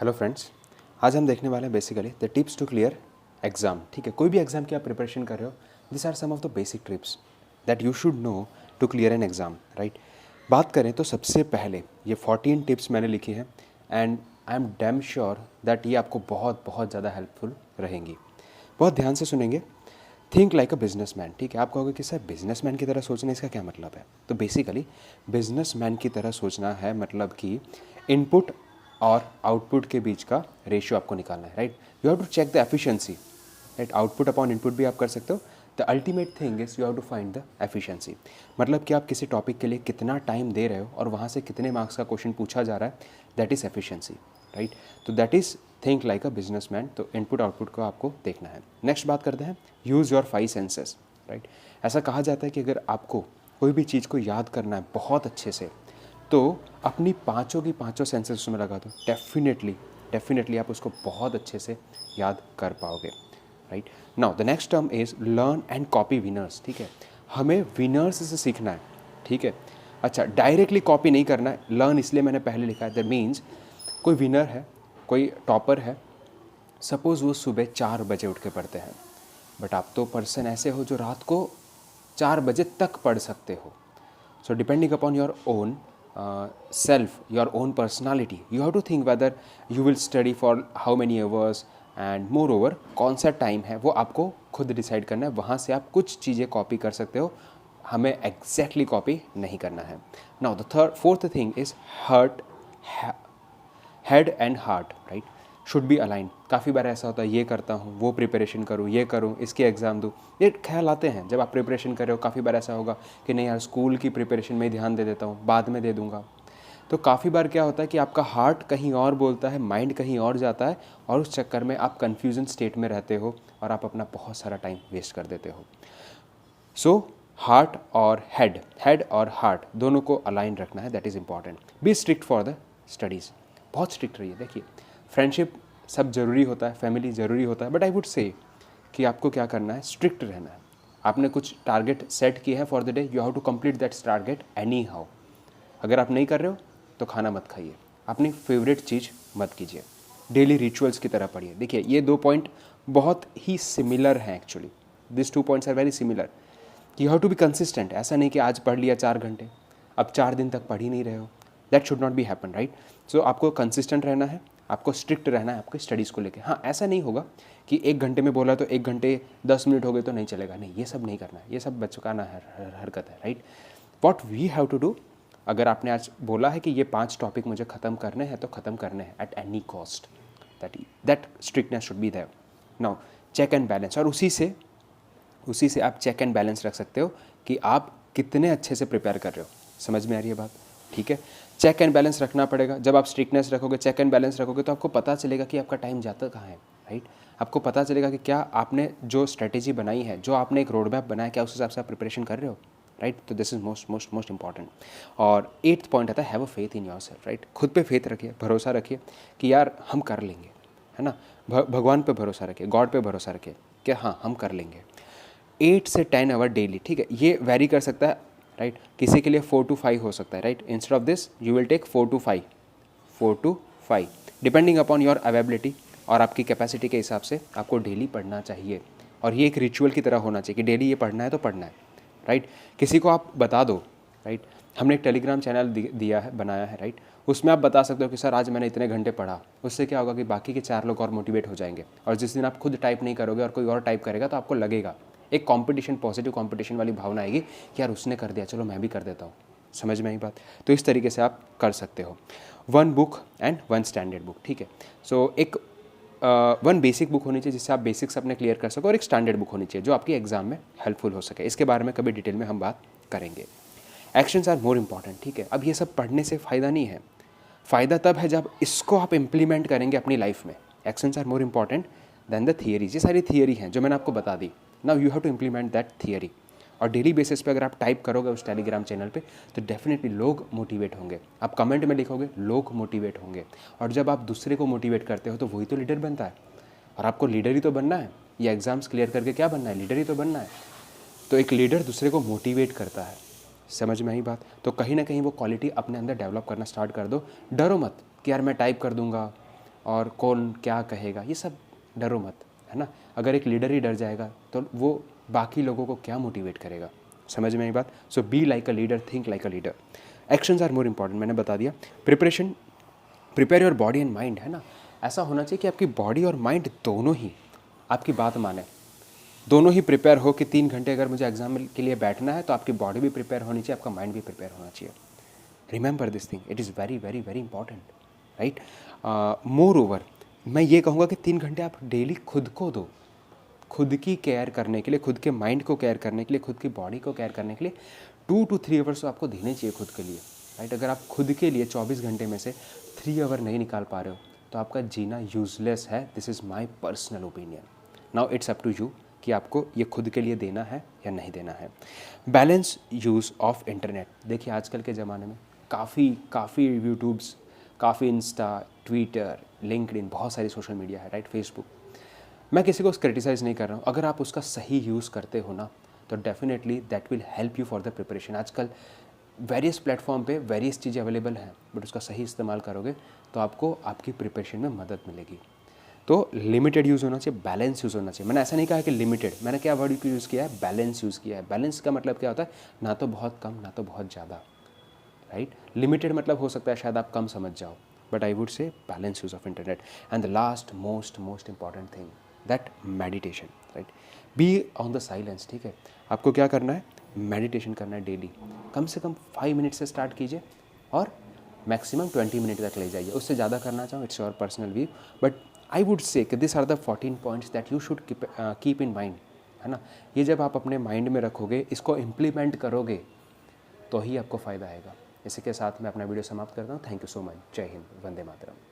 Hello friends, आज हम देखने वाले हैं basically the tips to clear exam. ठीक है, कोई भी एग्जाम की आप प्रिपरेशन कर रहे हो, this are some of the basic tips that you should know to clear an exam, right. बात करें तो सबसे पहले ये 14 टिप्स मैंने लिखी हैं and I am damn sure that ये आपको बहुत बहुत ज़्यादा हेल्पफुल रहेंगी। बहुत ध्यान से सुनेंगे। Think like a businessman. ठीक है, आप कहोगे कि सर बिजनेसमैन की तरह सोचना इसका क्या मतलब है? तो बेसिकली बिजनेसमैन की तरह सोचना है मतलब कि इनपुट और आउटपुट के बीच का रेशियो आपको निकालना है, right. You have to check the efficiency, right. Output upon input भी आप कर सकते हो। The ultimate thing is you have to find the efficiency, मतलब कि आप किसी टॉपिक के लिए कितना टाइम दे रहे हो और वहाँ से कितने मार्क्स का क्वेश्चन पूछा जा रहा है, दैट इज़ एफिशिएंसी, राइट। तो that is think like a businessman. तो इनपुट आउटपुट को आपको देखना है। नेक्स्ट बात करते हैं, यूज़ योर 5 सेंसेस, राइट। ऐसा कहा जाता है कि अगर आपको कोई भी चीज़ को याद करना है बहुत अच्छे से, तो अपनी पाँचों की पाँचों सेंसेस उसमें लगा दो। डेफिनेटली आप उसको बहुत अच्छे से याद कर पाओगे, right. Now the next term is learn and copy winners. ठीक है, हमें विनर्स से सीखना है, ठीक है। अच्छा, डायरेक्टली कॉपी नहीं करना है। लर्न इसलिए मैंने पहले लिखा है, दैट मीन्स कोई विनर है, कोई टॉपर है, सपोज़ वो सुबह 4 बजे उठ के पढ़ते हैं, बट आप तो पर्सन ऐसे हो जो रात को 4 बजे तक पढ़ सकते हो। So depending upon your own self, your own personality, you have to think whether you will study for how many hours and moreover कौन सा टाइम है वो आपको खुद डिसाइड करना है। वहाँ से आप कुछ चीज़ें कॉपी कर सकते हो, हमें एग्जैक्टली कॉपी नहीं करना है। Now the fourth thing is head and heart, right, should be align. काफ़ी बार ऐसा होता है, ये करता हूँ, वो प्रिपरेशन करूँ, ये करूँ, इसके एग्ज़ाम दूँ, ये ख्याल आते हैं जब आप प्रिपरेशन कर रहे हो। काफ़ी बार ऐसा होगा कि नहीं यार, स्कूल की प्रिपरेशन में ध्यान दे देता हूँ, बाद में दे दूँगा। तो काफ़ी बार क्या होता है कि आपका हार्ट कहीं और बोलता है, माइंड कहीं और जाता है, और उस चक्कर में आप कन्फ्यूजन स्टेट में रहते हो और आप अपना बहुत सारा टाइम वेस्ट कर देते हो। सो हार्ट और हेड और हार्ट दोनों को अलाइन रखना है, that is important. Be strict for the studies, बहुत स्ट्रिक्ट रहिए। देखिए, फ्रेंडशिप सब ज़रूरी होता है, फैमिली ज़रूरी होता है, बट आई वुड से कि आपको क्या करना है, स्ट्रिक्ट रहना है। आपने कुछ टारगेट सेट किए हैं for the day, you have to complete that target anyhow. अगर आप नहीं कर रहे हो तो खाना मत खाइए, अपनी फेवरेट चीज़ मत कीजिए, डेली रिचुअल्स की तरह पढ़िए। देखिए, ये 2 पॉइंट बहुत ही सिमिलर हैं actually. This 2 points are very similar. You have to be consistent. ऐसा नहीं कि आज पढ़ लिया 4 घंटे, अब 4 दिन तक पढ़ ही नहीं रहे हो। That should not be happen, right. So आपको कंसिस्टेंट रहना है, आपको स्ट्रिक्ट रहना है आपके स्टडीज़ को लेकर। हाँ, ऐसा नहीं होगा कि 1 घंटे में बोला तो 1 घंटे 10 मिनट हो गए तो नहीं चलेगा। नहीं, ये सब नहीं करना है, ये सब बच्चों का ना हरकत है, right. What we have to do, अगर आपने आज बोला है कि ये 5 टॉपिक मुझे ख़त्म करने हैं तो ख़त्म करने हैं at any cost, that strictness should be there. Now check and balance, और उसी से आप चेक एंड बैलेंस रख सकते हो कि आप कितने अच्छे से प्रिपेयर कर रहे हो। समझ में आ रही है बात? ठीक है, चेक एंड बैलेंस रखना पड़ेगा। जब आप स्ट्रिक्टनेस रखोगे, चेक एंड बैलेंस रखोगे, तो आपको पता चलेगा कि आपका टाइम जाता कहाँ है, राइट। आपको पता चलेगा कि क्या आपने जो स्ट्रेटेजी बनाई है, जो आपने एक रोड मैप बनाया, क्या उस हिसाब से आप प्रिपरेशन कर रहे हो, राइट। तो दिस इज मोस्ट इंपॉर्टेंट। और 8th पॉइंट आता है, have a faith in your self, right. खुद पे फेथ रखिए, भरोसा रखिए कि यार हम कर लेंगे, है ना। भगवान पे भरोसा रखिए, गॉड पे भरोसा रखिए कि हाँ हम कर लेंगे। 8 से 10 आवर डेली, ठीक है, ये वेरी कर सकता है, राइट। किसी के लिए 4 to 5 हो सकता है, right. Instead of this you will take 4 to 5 depending upon your availability और आपकी कैपेसिटी के हिसाब से आपको डेली पढ़ना चाहिए। और ये एक रिचुअल की तरह होना चाहिए कि डेली ये पढ़ना है तो पढ़ना है, राइट। किसी को आप बता दो, राइट। हमने एक टेलीग्राम चैनल दिया है, बनाया है, राइट। उसमें आप बता सकते हो कि सर आज मैंने इतने घंटे पढ़ा। उससे क्या होगा कि बाकी के 4 लोग और मोटिवेट हो जाएंगे। और जिस दिन आप खुद टाइप नहीं करोगे और कोई और टाइप करेगा तो आपको लगेगा एक कंपटीशन, पॉजिटिव कंपटीशन वाली भावना आएगी कि यार उसने कर दिया, चलो मैं भी कर देता हूँ। समझ में आई बात? तो इस तरीके से आप कर सकते हो। 1 बुक एंड 1 स्टैंडर्ड बुक, ठीक है। सो एक 1 बेसिक बुक होनी चाहिए जिससे आप बेसिक्स अपने क्लियर कर सको, और एक स्टैंडर्ड बुक होनी चाहिए जो आपकी एग्जाम में हेल्पफुल हो सके। इसके बारे में कभी डिटेल में हम बात करेंगे। एक्शंस आर मोर इंपॉर्टेंट, ठीक है। अब ये सब पढ़ने से फ़ायदा नहीं है, फ़ायदा तब है जब इसको आप इम्प्लीमेंट करेंगे अपनी लाइफ में। Actions are more important than the theories. ये सारी थियरी हैं जो मैंने आपको बता दी। Now you have to implement that theory. और डेली बेसिस पे अगर आप टाइप करोगे उस टेलीग्राम चैनल पे तो डेफिनेटली लोग मोटिवेट होंगे। आप कमेंट में लिखोगे, लोग मोटिवेट होंगे। और जब आप दूसरे को मोटिवेट करते हो तो वही तो लीडर बनता है। और आपको लीडर ही तो बनना है, ये एग्ज़ाम्स क्लियर करके क्या बनना है, लीडर ही तो बनना है। तो एक लीडर दूसरे को मोटिवेट करता है। समझ में आई बात? तो कहीं ना कहीं वो क्वालिटी अपने अंदर डेवलप करना स्टार्ट कर दो। डरो मत कि यार मैं टाइप कर दूंगा, और कौन क्या कहेगा, ये सब डरो मत, है ना। अगर एक लीडर ही डर जाएगा तो वो बाकी लोगों को क्या मोटिवेट करेगा। समझ में आई बात। So be like a leader, think like a leader. Actions are more important, मैंने बता दिया। Preparation, prepare your body and mind, है ना। ऐसा होना चाहिए कि आपकी बॉडी और माइंड दोनों ही आपकी बात माने, दोनों ही प्रिपेयर हो कि 3 घंटे अगर मुझे एग्जाम के लिए बैठना है तो आपकी बॉडी भी प्रिपेयर होनी चाहिए, आपका माइंड भी प्रिपेयर होना चाहिए। Remember this thing, it is very very very important, right. More over, मैं ये कहूँगा कि 3 घंटे आप डेली खुद को दो, खुद की केयर करने के लिए, खुद के माइंड को केयर करने के लिए, खुद की बॉडी को केयर करने के लिए 2 to 3 आवर्स तो आपको देने चाहिए खुद के लिए, राइट। अगर आप खुद के लिए 24 घंटे में से 3 आवर नहीं निकाल पा रहे हो तो आपका जीना यूजलेस है। This is my personal opinion. Now it's up to you कि आपको ये खुद के लिए देना है या नहीं देना है। बैलेंस यूज़ ऑफ इंटरनेट, देखिए आजकल के ज़माने में काफ़ी यूट्यूब्स, काफ़ी इंस्टा, ट्विटर, लिंक्डइन, बहुत सारी सोशल मीडिया है, राइट, फेसबुक। मैं किसी को क्रिटिसाइज़ नहीं कर रहा हूँ, अगर आप उसका सही यूज़ करते हो ना तो definitely that will help you for the preparation. आजकल वेरियस प्लेटफॉर्म पे वेरियस चीज़ें अवेलेबल हैं, बट उसका सही इस्तेमाल करोगे तो आपको आपकी प्रिपरेशन में मदद मिलेगी। तो लिमिटेड यूज़ होना चाहिए, बैलेंस यूज़ होना चाहिए। मैंने ऐसा नहीं कहा कि लिमिटेड, मैंने क्या वर्ड यूज़ किया है, बैलेंस यूज़ किया है। बैलेंस का मतलब क्या होता है, ना तो बहुत कम ना तो बहुत ज़्यादा, राइट। लिमिटेड मतलब हो सकता है शायद आप कम समझ जाओ, बट आई वुड से balance use of internet. And the last most important thing, that meditation, right. Be on the silence, ठीक है। आपको क्या करना है, मेडिटेशन करना है डेली। कम से कम 5 मिनट से स्टार्ट कीजिए और मैक्सिमम 20 मिनट तक ले जाइए। उससे ज़्यादा करना चाहो it's your personal view, but I would say कि this are the 14 points that you should keep in mind, है ना। ये जब आप अपने माइंड में रखोगे, इसको इम्प्लीमेंट करोगे तो ही आपको फ़ायदा आएगा। इसी के साथ मैं अपना वीडियो समाप्त करता हूँ। Thank you so much. जय हिंद, वंदे मातरम।